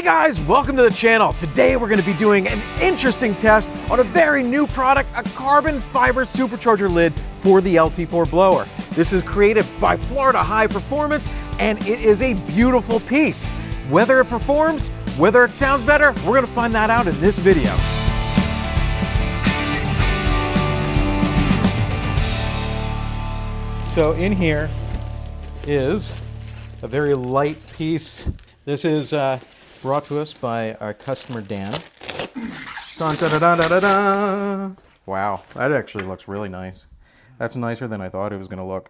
guys, welcome to the channel. Today we're going to be doing an interesting test on a very new product, a carbon fiber supercharger lid for the LT4 blower. This is created by Florida High Performance and it is a beautiful piece. Whether it performs, whether it sounds better, we're going to find that out in this video. So in here is a very light piece. This is brought to us by our customer Dan. Dun, da, da, da, da, da, da. Wow, that actually looks really nice. That's nicer than I thought it was going to look.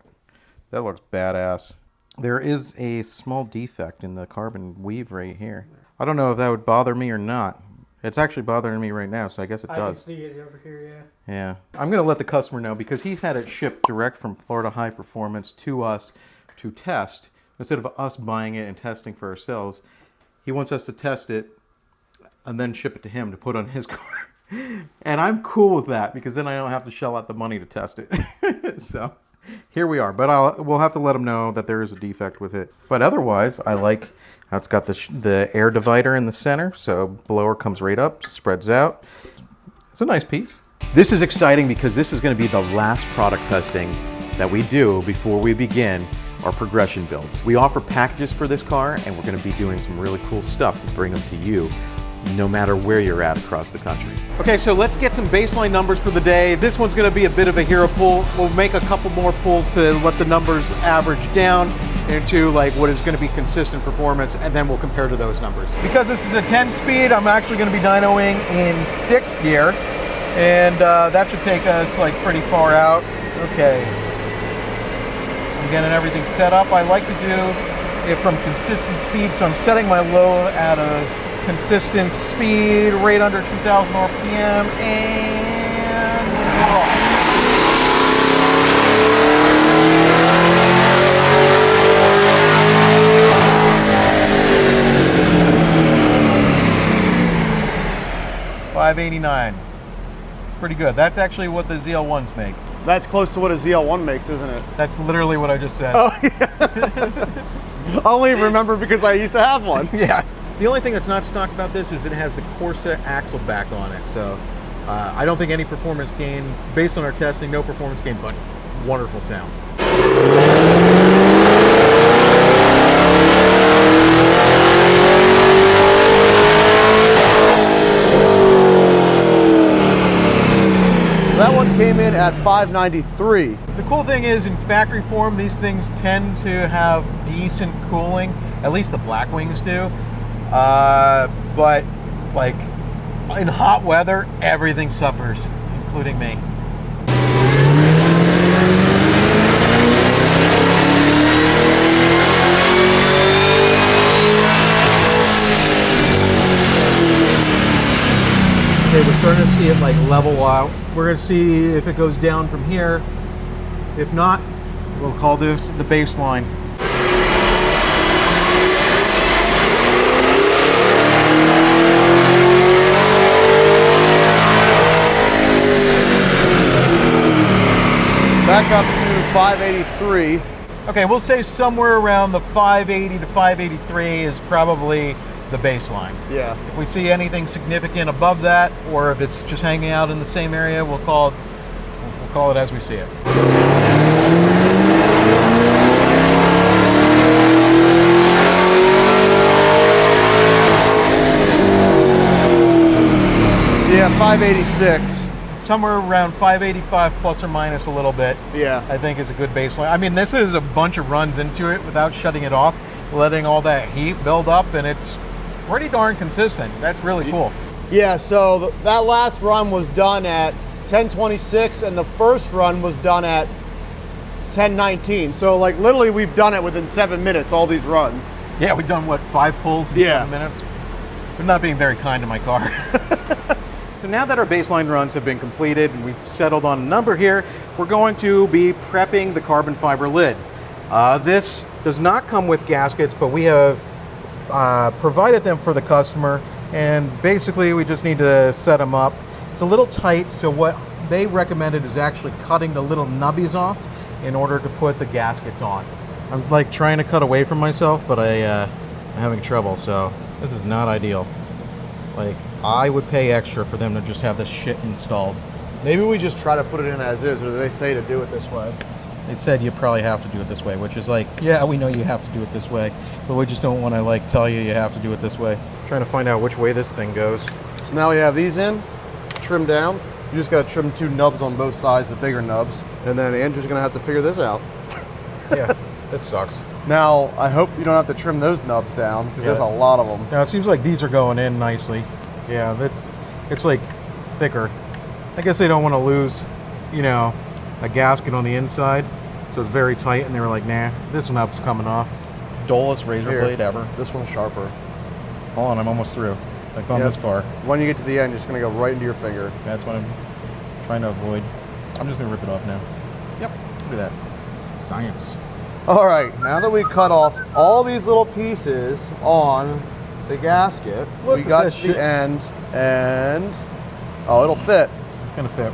That looks badass. There is a small defect in the carbon weave right here. I don't know if that would bother me or not. It's actually bothering me right now, so I guess it does. I can see it over here, yeah. Yeah. I'm going to let the customer know because he's had it shipped direct from Florida High Performance to us to test. Instead of us buying it and testing for ourselves, he wants us to test it and then ship it to him to put on his car. And I'm cool with that because then I don't have to shell out the money to test it. So here we are. But we'll have to let him know that there is a defect with it. But otherwise, I like how it's got the air divider in the center. So blower comes right up, spreads out. It's a nice piece. This is exciting because this is going to be the last product testing that we do before we begin our progression build. We offer packages for this car and we're going to be doing some really cool stuff to bring them to you no matter where you're at across the country. Okay, so let's get some baseline numbers for the day. This one's going to be a bit of a hero pull. We'll make a couple more pulls to let the numbers average down into like what is going to be consistent performance, and then we'll compare to those numbers. Because this is a 10-speed, I'm actually going to be dynoing in 6th gear, and that should take us like pretty far out. Okay. I'm getting everything set up. I like to do it from consistent speed, so I'm setting my load at a consistent speed, right under 2,000 RPM, and we're off. $589. Pretty good. That's actually what the ZL1s make. That's close to what a ZL1 makes, isn't it? That's literally what I just said. Oh, yeah. I only remember because I used to have one. Yeah. The only thing that's not stock about this is it has the Corsa axle back on it. So I don't think any performance gain, based on our testing, no performance gain, but wonderful sound. That one came in at 593. The cool thing is, in factory form, these things tend to have decent cooling. At least the Blackwings do. But like in hot weather, everything suffers, including me. Okay, we're starting to see it like level out. We're going to see if it goes down from here. If not, we'll call this the baseline. Back up to 583. Okay, we'll say somewhere around the 580 to 583 is probably the baseline. Yeah. If we see anything significant above that, or if it's just hanging out in the same area, we'll call it as we see it. Yeah, 586. Somewhere around 585 plus or minus a little bit. Yeah. I think is a good baseline. I mean, this is a bunch of runs into it without shutting it off, letting all that heat build up, and it's pretty darn consistent. That's really cool. Yeah, so that last run was done at 1026 and the first run was done at 1019. So like literally we've done it within 7 minutes, all these runs. Yeah, we've done what, 5 pulls in 7 minutes? We're not being very kind to my car. So now that our baseline runs have been completed and we've settled on a number here, we're going to be prepping the carbon fiber lid. This does not come with gaskets, but we have provided them for the customer, and basically we just need to set them up. It's a little tight, so what they recommended is actually cutting the little nubbies off in order to put the gaskets on. I'm like trying to cut away from myself, but I'm having trouble, so This is not ideal. Like, I would pay extra for them to just have this shit installed. Maybe we just try to put it in as is, or do they say to do it this way? They said you probably have to do it this way, which is like, yeah, we know you have to do it this way, but we just don't want to like tell you have to do it this way. Trying to find out which way this thing goes. So now we have these in, trimmed down. You just got to trim 2 nubs on both sides, the bigger nubs, and then Andrew's going to have to figure this out. Yeah, this sucks. Now, I hope you don't have to trim those nubs down, because there's a lot of them. Now, it seems like these are going in nicely. Yeah, it's like thicker. I guess they don't want to lose, you know, a gasket on the inside, so it's very tight, and they were like, nah, this nub's coming off. Dullest razor blade ever. This one's sharper. Hold on, I'm almost through. I've gone this far. When you get to the end, you're just going to go right into your finger. That's what I'm trying to avoid. I'm just going to rip it off now. Yep, look at that. Science. All right, now that we cut off all these little pieces on the gasket, we got to the end, and oh, it'll fit. It's gonna fit.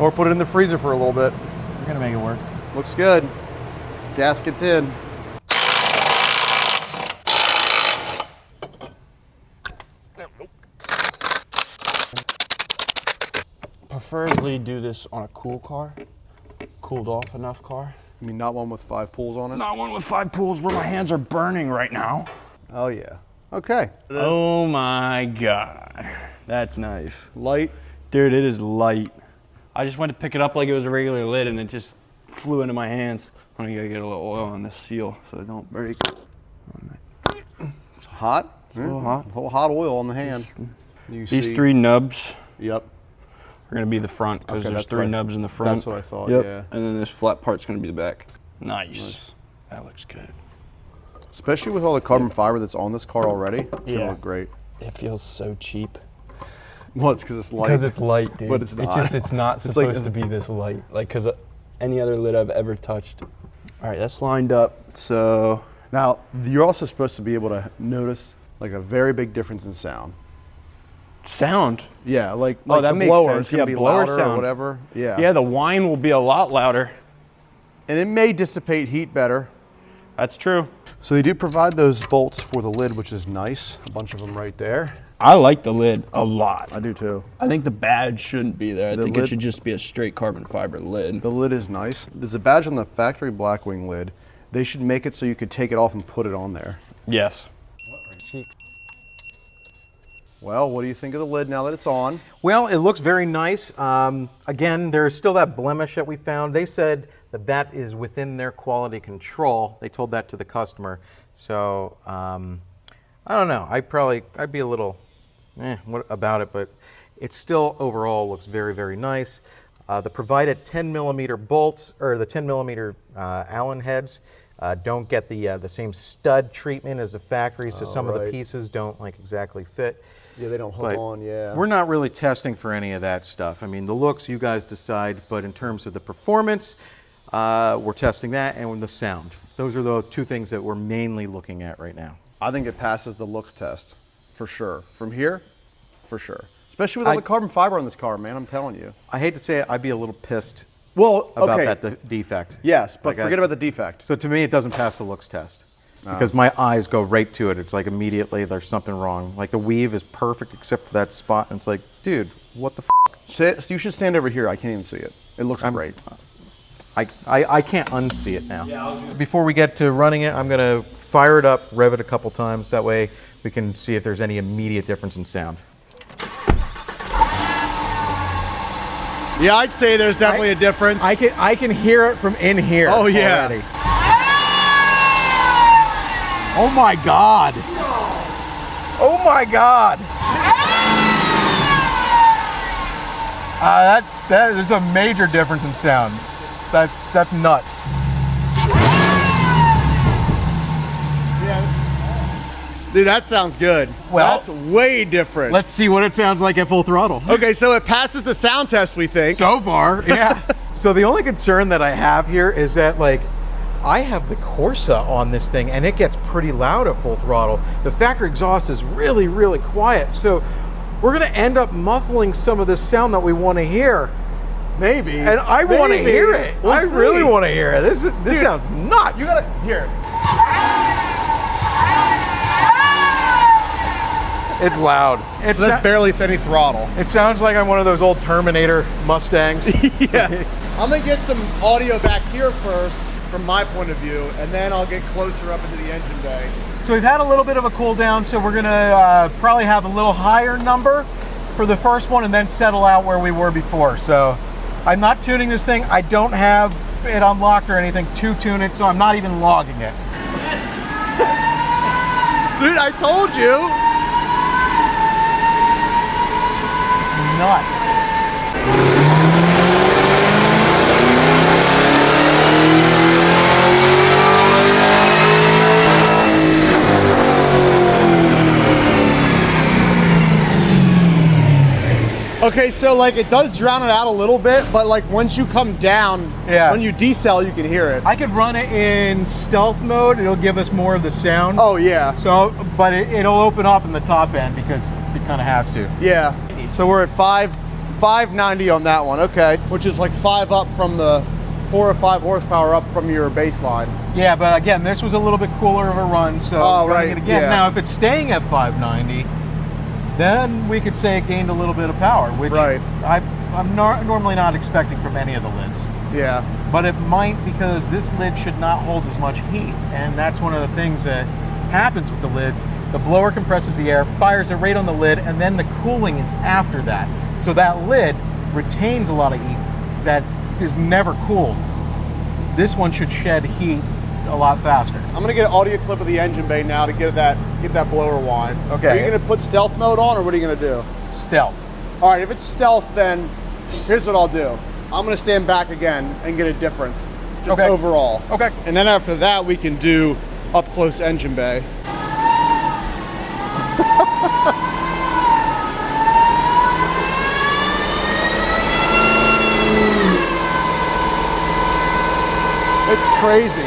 Or put it in the freezer for a little bit. We're gonna make it work. Looks good. Gasket's in. Preferably do this on a cool car, cooled off enough car. You mean not one with 5 pools on it? Not one with 5 pools where my hands are burning right now. Oh yeah. Okay. Oh my God, that's nice. Light. Dude, it is light. I just went to pick it up like it was a regular lid and it just flew into my hands. I'm gonna get a little oil on this seal so it don't break. It's hot. It's a little hot. A little hot oil on the hand. These 3 nubs Yep. are gonna be the front because there's that's 3 nubs in the front. That's what I thought, yep. yeah. And then this flat part's gonna be the back. Nice. That looks good. Especially with all the carbon fiber that's on this car already, it's gonna look great. It feels so cheap. Well, it's because it's light. Because it's light, dude. But it's not. It's not supposed to be this light. Like, because any other lid I've ever touched. All right, that's lined up. So now you're also supposed to be able to notice like a very big difference in sound. Sound. Yeah, like that the makes blower, sense. it's gonna be blower louder sound or whatever. Yeah. Yeah, the whine will be a lot louder. And it may dissipate heat better. That's true. So they do provide those bolts for the lid, which is nice. A bunch of them right there. I like the lid a lot. I do too. I think the badge shouldn't be there. I think lid- it should just be a straight carbon fiber lid. The lid is nice. There's a badge on the factory Blackwing lid. They should make it so you could take it off and put it on there. Yes. Well, what do you think of the lid now that it's on? Well, it looks very nice. Again, there's still that blemish that we found. They said that that is within their quality control. They told that to the customer. So I don't know. I'd be a little what about it, but it still overall looks very, very nice. The provided 10 millimeter bolts, or the 10 millimeter Allen heads, don't get the same stud treatment as the factory, so some of the pieces don't like exactly fit. Yeah, they don't hook on, yeah. We're not really testing for any of that stuff. I mean, the looks, you guys decide, but in terms of the performance, we're testing that, and the sound. Those are the 2 things that we're mainly looking at right now. I think it passes the looks test, for sure. From here, for sure. Especially with all the carbon fiber on this car, man, I'm telling you. I hate to say it, I'd be a little pissed Well, about okay. that defect. Yes, but Like forget about the defect. So to me, it doesn't pass the looks test. Because my eyes go right to it. It's like immediately there's something wrong. Like the weave is perfect except for that spot, and it's like, dude, what the f? So you should stand over here. I can't even see it. It looks great. I can't unsee it now. Before we get to running it, I'm gonna fire it up, rev it a couple times. That way we can see if there's any immediate difference in sound. Yeah, I'd say there's definitely a difference. I can hear it from in here. Oh yeah. Already. Oh my God. Oh my God. There's a major difference in sound. That's nuts. Dude, that sounds good. Well, that's way different. Let's see what it sounds like at full throttle. Okay, so it passes the sound test, we think. So far, yeah. So the only concern that I have here is that, like, I have the Corsa on this thing and it gets pretty loud at full throttle. The factory exhaust is really, really quiet. So we're gonna end up muffling some of this sound that we want to hear. Maybe. And I want to hear it. We'll I see. really want to hear it. This sounds nuts. You gotta hear it. It's loud. So that's barely any throttle. It sounds like I'm one of those old Terminator Mustangs. Yeah. I'm gonna get some audio back here first from my point of view, and then I'll get closer up into the engine bay. So we've had a little bit of a cool down, so we're gonna probably have a little higher number for the first one and then settle out where we were before. So I'm not tuning this thing. I don't have it unlocked or anything to tune it, so I'm not even logging it. Dude, I told you. Nuts. Okay, so like it does drown it out a little bit, but like once you come down, when you decel, you can hear it. I could run it in stealth mode. It'll give us more of the sound. Oh yeah. So, but it'll open up in the top end because it kind of has to. Yeah. So we're at 590 on that one. Okay, which is like 5 up from the 4 or 5 horsepower up from your baseline. Yeah, but again, this was a little bit cooler of a run, so running it again. Yeah. Now, if it's staying at 590, then we could say it gained a little bit of power, which I'm normally not expecting from any of the lids. Yeah. But it might, because this lid should not hold as much heat, and that's one of the things that happens with the lids. The blower compresses the air, fires it right on the lid, and then the cooling is after that. So that lid retains a lot of heat that is never cooled. This one should shed heat a lot faster. I'm gonna get an audio clip of the engine bay now to get that blower whine. Okay. Are you gonna put stealth mode on, or what are you gonna do? Stealth. All right, if it's stealth, then here's what I'll do. I'm gonna stand back again and get a difference, just overall. Okay. And then after that, we can do up close engine bay. It's crazy.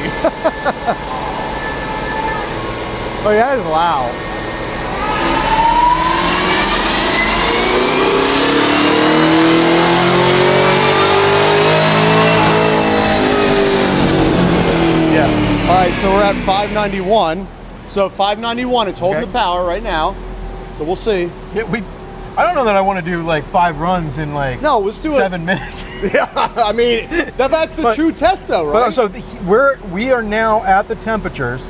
Oh, yeah, that is loud. Yeah. All right, so we're at 591. So 591, it's holding the power right now. So we'll see. Yeah, I don't know that I want to do like 5 runs in like let's do 7 minutes. Yeah, I mean, that's a true test though, right? So we are now at the temperatures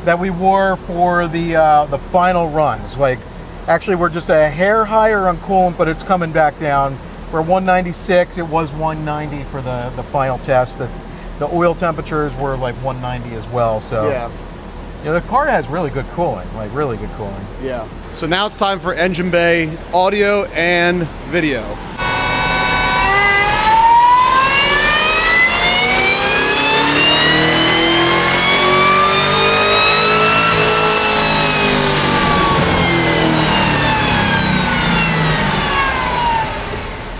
that we were for the final runs. Like, actually, we're just a hair higher on coolant, but it's coming back down. We're 196. It was 190 for the final test. The oil temperatures were like 190 as well. So yeah, the car has really good cooling, like really good cooling. Yeah. So now it's time for engine bay audio and video.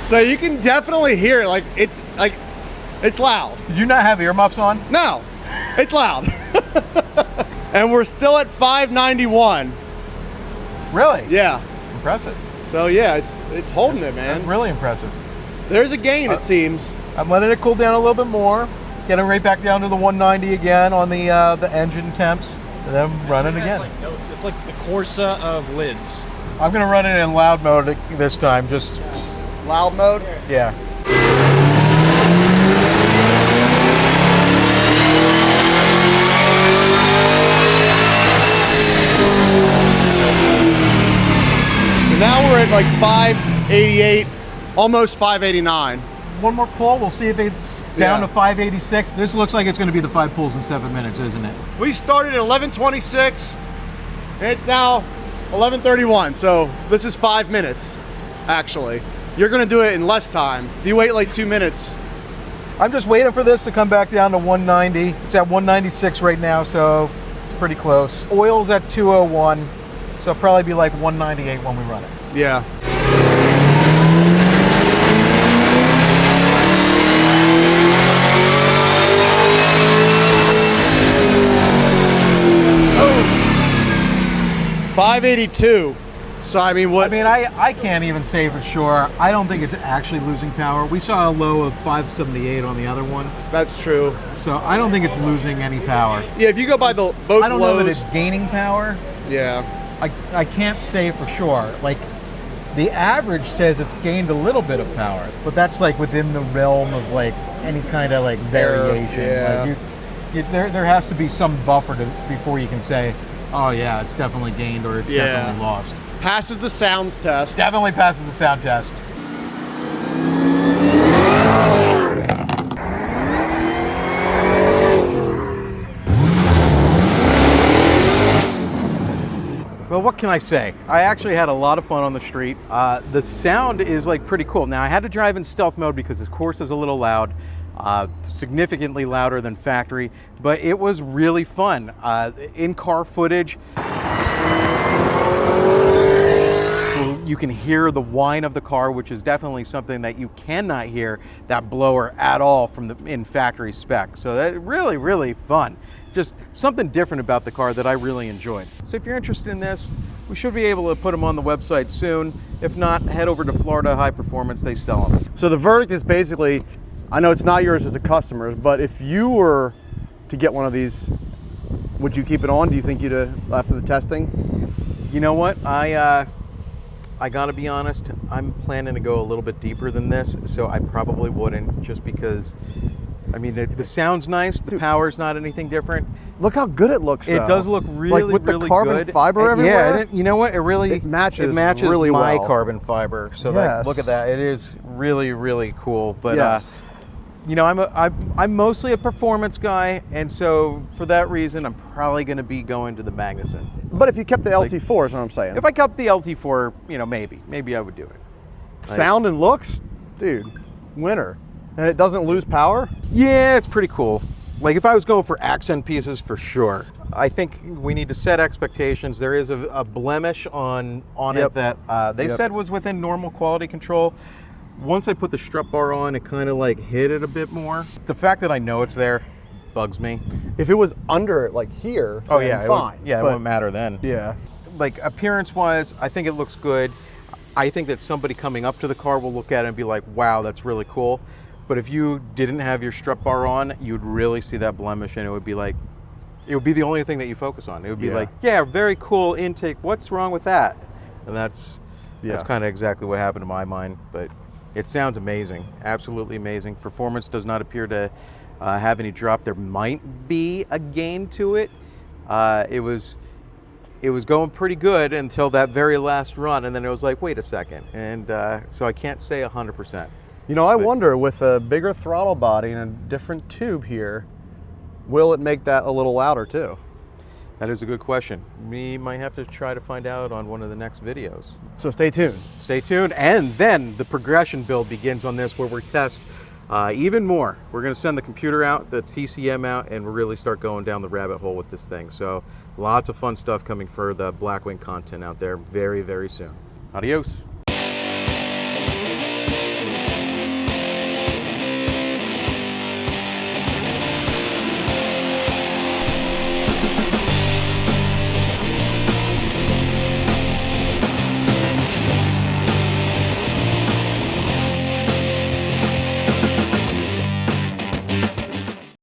So you can definitely hear it, it's loud. Did you not have earmuffs on? No, it's loud. And we're still at 591. Really? Yeah. Impressive. So yeah, it's holding it, man. That's really impressive. There's a gain, it seems. I'm letting it cool down a little bit more, get it right back down to the 190 again on the engine temps, and then run it again. It's like the Corsa of lids. I'm gonna run it in loud mode this time, just loud mode? Yeah. So now we're at like 588, almost 589. One more pull, we'll see if it's down to 586. This looks like it's gonna be the 5 pulls in 7 minutes, isn't it? We started at 11:26, and it's now 11:31, so this is 5 minutes, actually. You're gonna do it in less time. If you wait like 2 minutes. I'm just waiting for this to come back down to 190. It's at 196 right now, so it's pretty close. Oil's at 201, so it'll probably be like 198 when we run it. Yeah. Oh. 582. So I mean, what? I mean, I can't even say for sure. I don't think it's actually losing power. We saw a low of 578 on the other one. That's true. So I don't think it's losing any power. Yeah, if you go by both lows. I don't know that it's gaining power. Yeah. I can't say for sure. Like, the average says it's gained a little bit of power, but that's like within the realm of like any kind of like variation. Yeah. Like there has to be some buffer before you can say, oh yeah, it's definitely gained or it's definitely lost. Passes the sounds test. Definitely passes the sound test. Well, what can I say? I actually had a lot of fun on the street. The sound is like pretty cool. Now I had to drive in stealth mode because this course is a little loud, significantly louder than factory, but it was really fun. In-car footage, you can hear the whine of the car, which is definitely something that you cannot hear that blower at all from the in factory spec. So that really, really fun. Just something different about the car that I really enjoyed. So if you're interested in this, we should be able to put them on the website soon. If not, head over to Florida High Performance, they sell them. So the verdict is basically, I know it's not yours as a customer, but if you were to get one of these, would you keep it on? Do you think you'd, after the testing? You know what, I gotta be honest, I'm planning to go a little bit deeper than this, so I probably wouldn't, just because, I mean, the sound's nice, the power's not anything different. Look how good it looks, though. It does look really, like with really the carbon good. fiber everywhere. Yeah, you know what? It matches really my well. Carbon fiber. So Yes. look at that. It is really, really cool. But Yes. you know, I'm mostly a performance guy, and so for that reason, I'm probably going to be going to the Magnuson. But if you kept the LT4 is what I'm saying. If I kept the LT4, you know, maybe I would do it. Sound and looks, dude, winner. And it doesn't lose power? Yeah, it's pretty cool. Like if I was going for accent pieces, for sure. I think we need to set expectations. There is a blemish on it that they said was within normal quality control. Once I put the strut bar on, it kind of like hit it a bit more. The fact that I know it's there bugs me. If it was under it, like here, Oh then yeah, fine. it won't matter then. Yeah. Like appearance-wise, I think it looks good. I think that somebody coming up to the car will look at it and be like, wow, that's really cool. But if you didn't have your strut bar on, you'd really see that blemish, and it would be like, it would be the only thing that you focus on. It would be like, yeah, very cool intake. What's wrong with that? And that's kind of exactly what happened to my mind. But it sounds amazing, absolutely amazing. Performance does not appear to have any drop. There might be a gain to it. It was going pretty good until that very last run, and then it was like, wait a second. And so I can't say 100%. You know, I wonder, with a bigger throttle body and a different tube here, will it make that a little louder too? That is a good question. We might have to try to find out on one of the next videos. So stay tuned. Stay tuned, and then the progression build begins on this, where we test even more. We're going to send the computer out, the TCM out, and we'll really start going down the rabbit hole with this thing. So lots of fun stuff coming for the Blackwing content out there very, very soon. Adios.